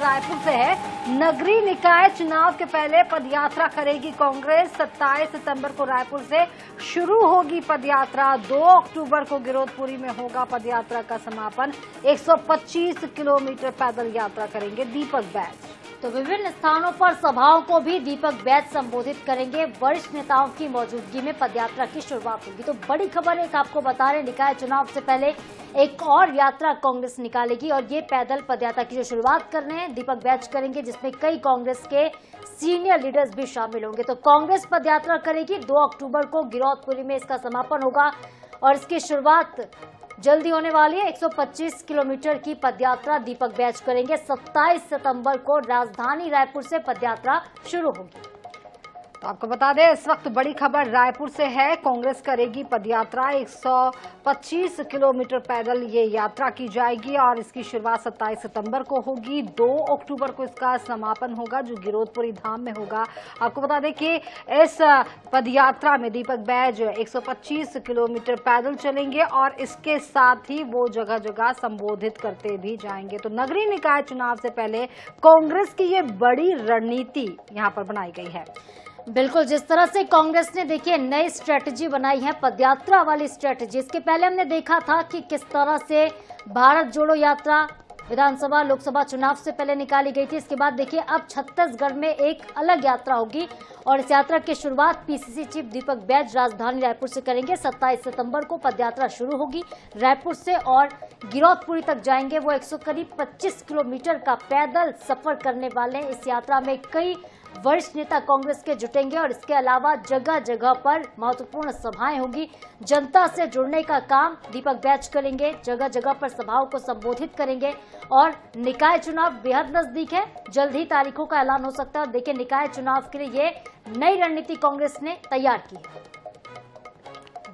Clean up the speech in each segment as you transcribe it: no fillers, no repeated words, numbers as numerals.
रायपुर से है। नगरीय निकाय चुनाव के पहले पदयात्रा करेगी कांग्रेस। 27 सितंबर को रायपुर से शुरू होगी पदयात्रा। 2 अक्टूबर को गिरोधपुरी में होगा पदयात्रा का समापन। 125 किलोमीटर पैदल यात्रा करेंगे दीपक बैज। तो विभिन्न स्थानों पर सभाओं को भी दीपक बैज संबोधित करेंगे। वरिष्ठ नेताओं की मौजूदगी में पदयात्रा की शुरुआत होगी। तो बड़ी खबर एक आपको बता रहे, निकाय चुनाव से पहले एक और यात्रा कांग्रेस निकालेगी और ये पैदल पदयात्रा की जो शुरुआत कर रहे हैं दीपक बैज करेंगे, जिसमें कई कांग्रेस के सीनियर लीडर्स भी शामिल होंगे। तो कांग्रेस पदयात्रा करेगी। 2 अक्टूबर को गिरौदपुरी में इसका समापन होगा और इसकी शुरुआत जल्दी होने वाली है। 125 किलोमीटर की पदयात्रा दीपक बैज करेंगे। 27 सितंबर को राजधानी रायपुर से पदयात्रा शुरू होगी। तो आपको बता दें, इस वक्त बड़ी खबर रायपुर से है। कांग्रेस करेगी पदयात्रा। 125 किलोमीटर पैदल ये यात्रा की जाएगी और इसकी शुरुआत 27 सितंबर को होगी। 2 अक्टूबर को इसका समापन होगा जो गिरोधपुरी धाम में होगा। आपको बता दें कि इस पदयात्रा में दीपक बैज 125 किलोमीटर पैदल चलेंगे और इसके साथ ही वो जगह जगह संबोधित करते भी जाएंगे। तो नगरीय निकाय चुनाव से पहले कांग्रेस की ये बड़ी रणनीति यहाँ पर बनाई गई है। बिल्कुल, जिस तरह से कांग्रेस ने देखिए नई स्ट्रेटजी बनाई है, पदयात्रा वाली स्ट्रेटजी। इसके पहले हमने देखा था कि किस तरह से भारत जोड़ो यात्रा विधानसभा लोकसभा चुनाव से पहले निकाली गई थी। इसके बाद देखिए अब छत्तीसगढ़ में एक अलग यात्रा होगी और इस यात्रा की शुरुआत पीसीसी चीफ दीपक बैज राजधानी रायपुर से करेंगे। 27 सितंबर को पदयात्रा शुरू होगी रायपुर से और गिरौदपुरी तक जाएंगे। वो 125 किलोमीटर का पैदल सफर करने वाले हैं। इस यात्रा में कई वरिष्ठ नेता कांग्रेस के जुटेंगे और इसके अलावा जगह जगह पर महत्वपूर्ण सभाएं होगी। जनता से जुड़ने का काम दीपक बैज करेंगे। जगह जगह पर सभाओं को संबोधित करेंगे और निकाय चुनाव बेहद नजदीक है। जल्द ही तारीखों का ऐलान हो सकता है। देखिए, निकाय चुनाव के लिए ये नई रणनीति कांग्रेस ने तैयार की है।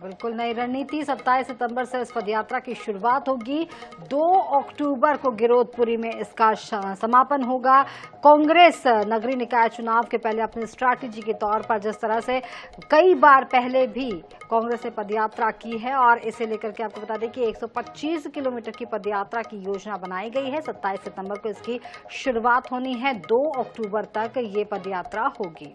बिल्कुल नई रणनीति। 27 सितंबर से इस पदयात्रा की शुरुआत होगी। 2 अक्टूबर को गिरोधपुरी में इसका समापन होगा। कांग्रेस नगरीय निकाय चुनाव के पहले अपनी स्ट्रैटेजी के तौर पर जिस तरह से कई बार पहले भी कांग्रेस ने पदयात्रा की है और इसे लेकर के आपको बता दें कि 125 किलोमीटर की पदयात्रा की योजना बनाई गई है। 27 सितंबर को इसकी शुरुआत होनी है। 2 अक्टूबर तक ये पदयात्रा होगी।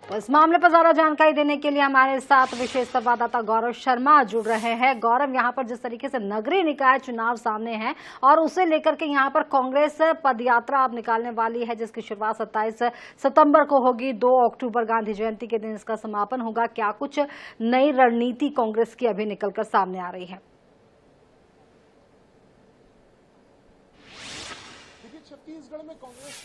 तो इस मामले पर ज्यादा जानकारी देने के लिए हमारे साथ विशेष संवाददाता गौरव शर्मा जुड़ रहे हैं। गौरव, यहाँ पर जिस तरीके से नगरीय निकाय चुनाव सामने है और उसे लेकर के यहाँ पर कांग्रेस पदयात्रा अब निकालने वाली है जिसकी शुरुआत 27 सितंबर को होगी। 2 अक्टूबर गांधी जयंती के दिन इसका समापन होगा। क्या कुछ नई रणनीति कांग्रेस की अभी निकलकर सामने आ रही है? छत्तीसगढ़ में कांग्रेस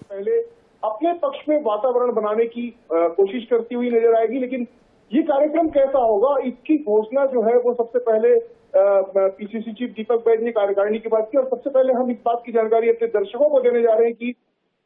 पहले अपने पक्ष में वातावरण बनाने की कोशिश करती हुई नजर आएगी, लेकिन ये कार्यक्रम कैसा होगा इसकी घोषणा जो है वो सबसे पहले पीसीसी चीफ दीपक बैज ने कार्यकारिणी की बात की। और सबसे पहले हम इस बात की जानकारी अपने दर्शकों को देने जा रहे हैं कि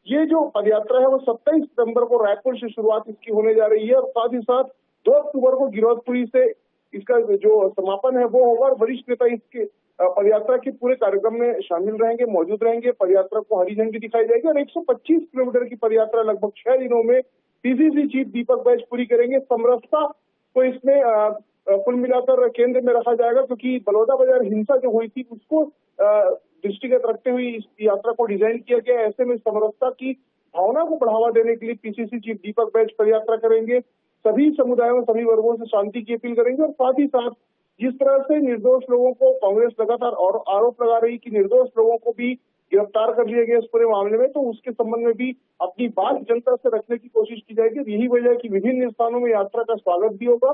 ये जो पदयात्रा है वो 27 सितंबर को रायपुर से शुरुआत इसकी होने जा रही है और साथ ही साथ 2 अक्टूबर को गिरौदपुरी से इसका जो समापन है वो होगा और वरिष्ठ नेता इसके पदयात्रा के पूरे कार्यक्रम में शामिल रहेंगे, मौजूद रहेंगे। पदयात्रा को हरी झंडी दिखाई जाएगी और 125 किलोमीटर की पदयात्रा लगभग 6 दिनों में पीसीसी चीफ दीपक बैज पूरी करेंगे। समरसता को इसमें कुल मिलाकर केंद्र में रखा जाएगा क्योंकि बलौदाबाजार हिंसा जो हुई थी उसको दृष्टिगत रखते हुए इस यात्रा को डिजाइन किया गया। ऐसे में समरसता की भावना को बढ़ावा देने के लिए पीसीसी चीफ दीपक बैज पदयात्रा करेंगे। सभी समुदायों, सभी वर्गों से शांति की अपील करेंगे और साथ ही साथ जिस तरह से निर्दोष लोगों को कांग्रेस लगातार और आरोप लगा रही कि निर्दोष लोगों को भी गिरफ्तार कर लिया गया इस पूरे मामले में, तो उसके संबंध में भी अपनी बात जनता से रखने की कोशिश की जाएगी। यही वजह है कि विभिन्न स्थानों में यात्रा का स्वागत भी होगा,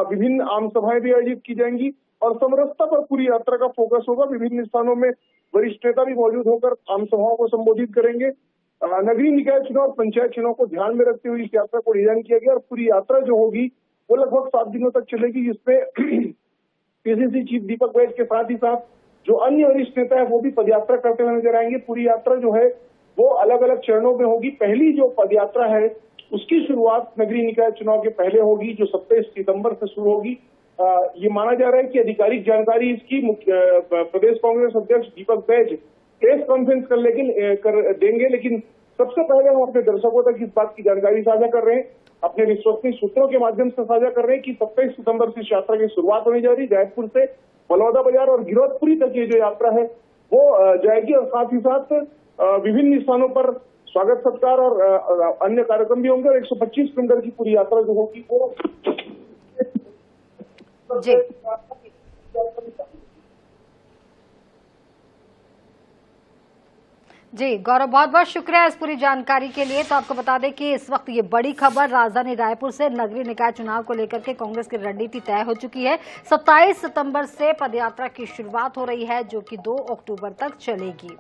विभिन्न आम सभाएं भी आयोजित की जाएंगी और समरसता पर पूरी यात्रा का फोकस होगा। विभिन्न स्थानों में वरिष्ठ नेता भी मौजूद होकर आम सभाओं को संबोधित करेंगे। नगरीय निकाय चुनाव, पंचायत चुनाव को ध्यान में रखते हुए इस यात्रा को डिजाइन किया गया और पूरी यात्रा जो होगी वो लगभग 7 दिनों तक चलेगी, जिसमें पीसीसी चीफ दीपक बैज के साथ ही साथ जो अन्य वरिष्ठ नेता है वो भी पदयात्रा करते हुए नजर आएंगे। पूरी यात्रा जो है वो अलग अलग चरणों में होगी। पहली जो पदयात्रा है उसकी शुरुआत नगरीय निकाय चुनाव के पहले होगी जो 27 सितंबर से शुरू होगी। ये माना जा रहा है कि आधिकारिक जानकारी इसकी प्रदेश कांग्रेस अध्यक्ष दीपक बैज प्रेस कॉन्फ्रेंस कर देंगे, लेकिन सबसे पहले हम अपने दर्शकों तक इस बात की जानकारी साझा कर रहे हैं, अपने विश्वसनीय सूत्रों के माध्यम से साझा कर रहे हैं कि 27 सितंबर से इस यात्रा की शुरुआत होने जा रही है। जैतपुर से बलौदा बाजार और गिरौदपुरी तक ये जो यात्रा है वो जाएगी और साथ ही साथ विभिन्न स्थानों पर स्वागत सत्कार और अन्य कार्यक्रम भी होंगे और 125 किलोमीटर की पूरी यात्रा जो होगी वो जी जी गौरव, बहुत बहुत शुक्रिया इस पूरी जानकारी के लिए। तो आपको बता दें कि इस वक्त ये बड़ी खबर राजधानी रायपुर से नगरीय निकाय चुनाव को लेकर के कांग्रेस की रणनीति तय हो चुकी है। 27 सितंबर से पदयात्रा की शुरुआत हो रही है जो कि 2 अक्टूबर तक चलेगी।